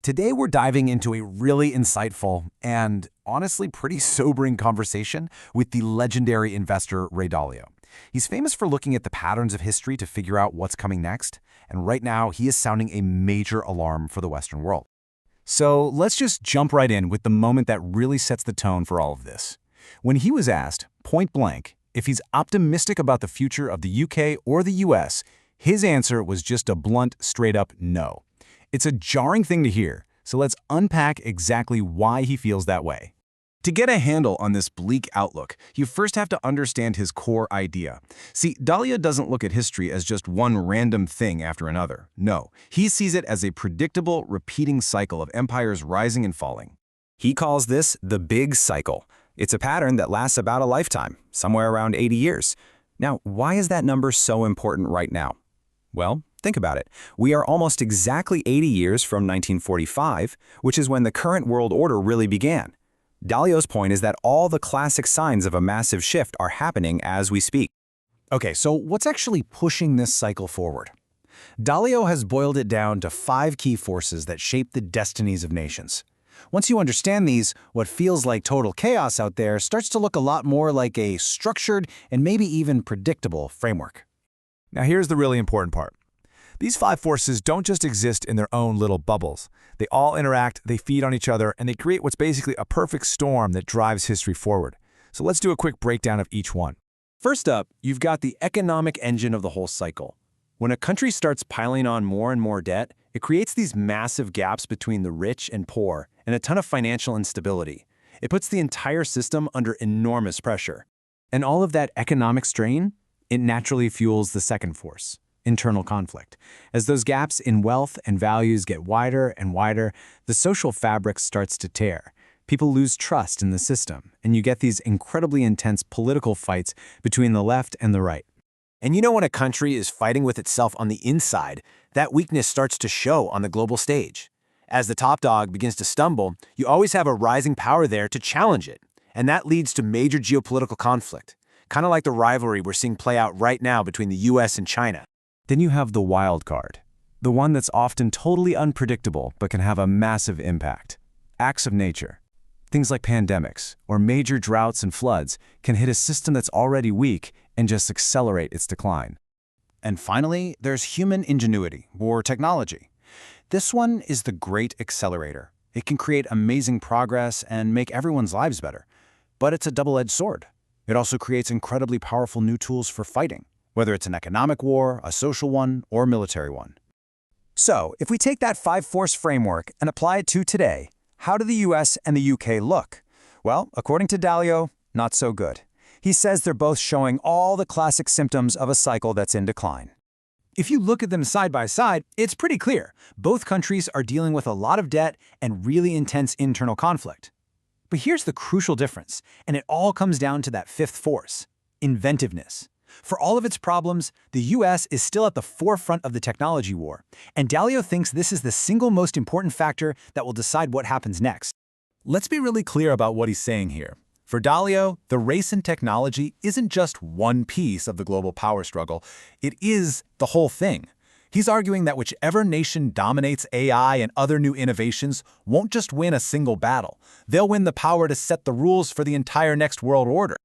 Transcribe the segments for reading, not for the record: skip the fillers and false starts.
Today we're diving into a really insightful and honestly pretty sobering conversation with the legendary investor Ray Dalio. He's famous for looking at the patterns of history to figure out what's coming next, and right now he is sounding a major alarm for the Western world. So let's just jump right in with the moment that really sets the tone for all of this. When he was asked, point blank, if he's optimistic about the future of the UK or the US, his answer was just a blunt, straight-up no. It's a jarring thing to hear, so let's unpack exactly why he feels that way. To get a handle on this bleak outlook, you first have to understand his core idea. See, Dalio doesn't look at history as just one random thing after another. No, he sees it as a predictable, repeating cycle of empires rising and falling. He calls this the big cycle. It's a pattern that lasts about a lifetime, somewhere around 80 years. Now, why is that number so important right now? Well, think about it. We are almost exactly 80 years from 1945, which is when the current world order really began. Dalio's point is that all the classic signs of a massive shift are happening as we speak. Okay, so what's actually pushing this cycle forward? Dalio has boiled it down to 5 key forces that shape the destinies of nations. Once you understand these, what feels like total chaos out there starts to look a lot more like a structured and maybe even predictable framework. Now here's the really important part. These 5 forces don't just exist in their own little bubbles. They all interact, they feed on each other, and they create what's basically a perfect storm that drives history forward. So let's do a quick breakdown of each one. First up, you've got the economic engine of the whole cycle. When a country starts piling on more and more debt, it creates these massive gaps between the rich and poor and a ton of financial instability. It puts the entire system under enormous pressure. And all of that economic strain, it naturally fuels the second force, internal conflict. As those gaps in wealth and values get wider and wider, the social fabric starts to tear. People lose trust in the system, and you get these incredibly intense political fights between the left and the right. And you know, when a country is fighting with itself on the inside, that weakness starts to show on the global stage. As the top dog begins to stumble, you always have a rising power there to challenge it. And that leads to major geopolitical conflict, kind of like the rivalry we're seeing play out right now between the US and China. Then you have the wild card, the one that's often totally unpredictable but can have a massive impact. Acts of nature. Things like pandemics or major droughts and floods can hit a system that's already weak and just accelerate its decline. And finally, there's human ingenuity or technology. This one is the great accelerator. It can create amazing progress and make everyone's lives better. But it's a double-edged sword. It also creates incredibly powerful new tools for fighting, whether it's an economic war, a social one, or a military one. So, if we take that 5-force framework and apply it to today, how do the US and the UK look? Well, according to Dalio, not so good. He says they're both showing all the classic symptoms of a cycle that's in decline. If you look at them side by side, it's pretty clear. Both countries are dealing with a lot of debt and really intense internal conflict. But here's the crucial difference, and it all comes down to that 5th force, inventiveness. For all of its problems, the US is still at the forefront of the technology war, and Dalio thinks this is the single most important factor that will decide what happens next. Let's be really clear about what he's saying here. For Dalio, the race in technology isn't just one piece of the global power struggle, it is the whole thing. He's arguing that whichever nation dominates AI and other new innovations won't just win a single battle. They'll win the power to set the rules for the entire next world order.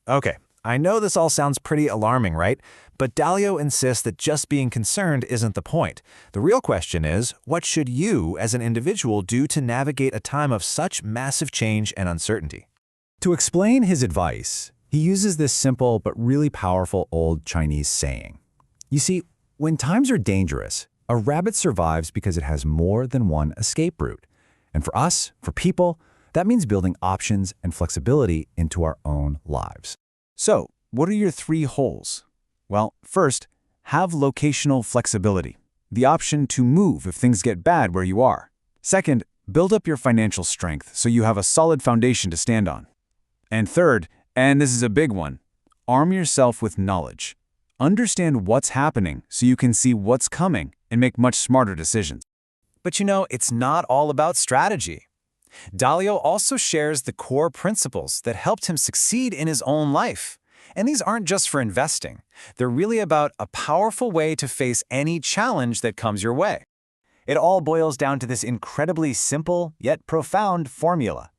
Okay, I know this all sounds pretty alarming, right? But Dalio insists that just being concerned isn't the point. The real question is, what should you as an individual do to navigate a time of such massive change and uncertainty? To explain his advice, he uses this simple but really powerful old Chinese saying. You see, when times are dangerous, a rabbit survives because it has more than one escape route. And for us, for people, that means building options and flexibility into our own lives. So, what are your 3 holes? Well, first, have locational flexibility, the option to move if things get bad where you are. Second, build up your financial strength so you have a solid foundation to stand on. And third, and this is a big one, arm yourself with knowledge. Understand what's happening so you can see what's coming and make much smarter decisions. But you know, it's not all about strategy. Dalio also shares the core principles that helped him succeed in his own life. And these aren't just for investing. They're really about a powerful way to face any challenge that comes your way. It all boils down to this incredibly simple yet profound formula.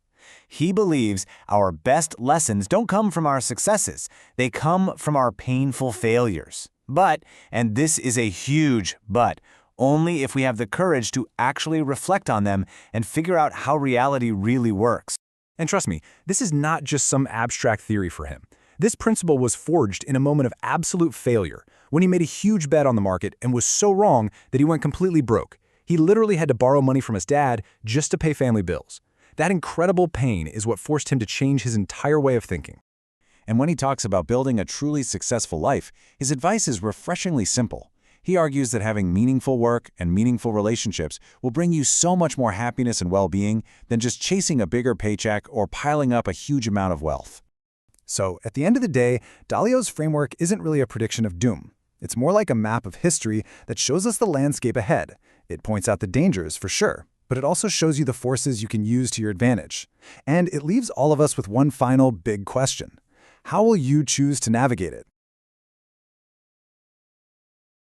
He believes our best lessons don't come from our successes, they come from our painful failures. But, and this is a huge but, only if we have the courage to actually reflect on them and figure out how reality really works. And trust me, this is not just some abstract theory for him. This principle was forged in a moment of absolute failure, when he made a huge bet on the market and was so wrong that he went completely broke. He literally had to borrow money from his dad just to pay family bills. That incredible pain is what forced him to change his entire way of thinking. And when he talks about building a truly successful life, his advice is refreshingly simple. He argues that having meaningful work and meaningful relationships will bring you so much more happiness and well-being than just chasing a bigger paycheck or piling up a huge amount of wealth. So, at the end of the day, Dalio's framework isn't really a prediction of doom. It's more like a map of history that shows us the landscape ahead. It points out the dangers, for sure, but it also shows you the forces you can use to your advantage. And it leaves all of us with one final big question. How will you choose to navigate it?